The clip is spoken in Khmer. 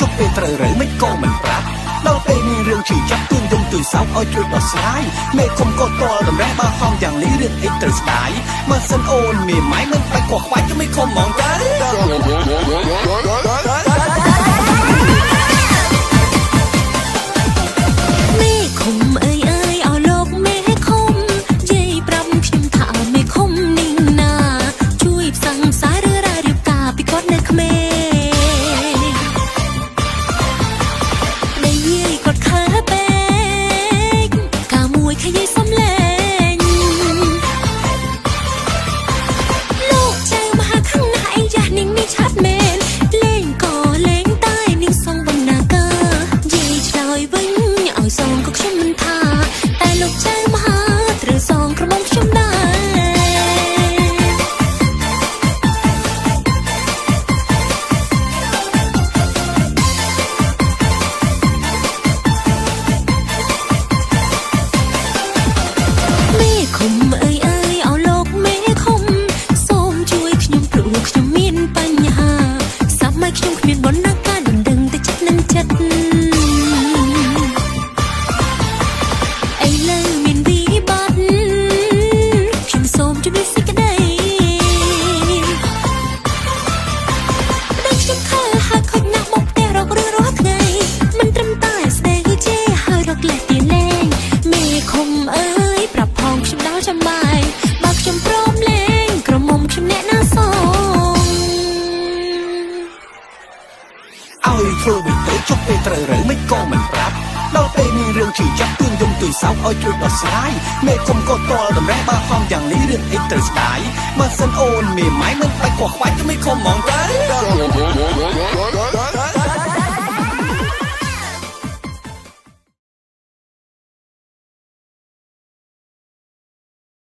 ជប់ពេលត្រូវរើមិនក៏មិនប្រាប់ដល់ពេលមានរឿងជិះចាប់ទួងយំទួយសោកឲ្យជួយដោះស្រាយមេឃុំក៏តល់តម្រេះបើហំយ៉ាងនេះរឿងអីត្រូវស្ដាយបើសិនអូនមានម៉ៃមិនបាច់ខ្វះខ្វាយក៏មិនខំហ្មងទៅមេឃុំអើយអើយអោលោកមេឃុំយាយប្រាប់ខ្ញុំថាមេឃុំនេះណាជួយផ្សងផ្សាយរឿងរ៉ាវរៀបការពីគាត់នៅក្មេងដែលយាយគាត់ខើពេកកាមួយខយាយសំលេងលោកចៅមហាខាងណាអីយ៉ាស់នាងនេះឆាត់មែនលេងក៏លេងតែនាងសងបណ្ណាកាយាយឆ្លើយវិញឲ្យសងក៏ខ្ញុំមិនថាតែលោកចៅមហាត្រូវសងក្រមុំខ្ញុំដែរមេឃុំអើយអើយអោលោកមេឃុំសូមជួយខ្ញុំព្រោះខ្ញុំមានបញ្ហាសម័យខ្ញុំគ្មានបណ្ណាការដណ្ដឹងតែចិត្តនឹងចិត្តឥឡូវមានវិបត្តិខ្ញុំសូមជួយសេចក្ដីខ្ញុំខើហើយខូចណាស់មកផ្ទះរករឿងរាល់ថ្ងៃមិនត្រឹមតែស្ដីជេរហើយរកលេះទីលេងមេឃុំអើយប្រាប់ផងខ្ញុំដល់ចាំបាយបើខ្ញុំព្រមលេងក្រមុំខ្ញុំអ្នកណាសងឲ្យធ្វើមិនទៅជប់ពេលត្រូវរើមិនក៏មិនប្រាប់ដល់ពេលមានរឿងជិះចាប់ទួងយំទួយសោកឲ្យជួយដោះស្រាយមេឃុំក៏តល់តម្រេះបើហំយ៉ាងនេះរឿងអីត្រូវស្ដាយបើសិនអូនមានម៉ៃមិនបាច់ខ្វះខ្វាយក៏មិនខំហ្មងទៅ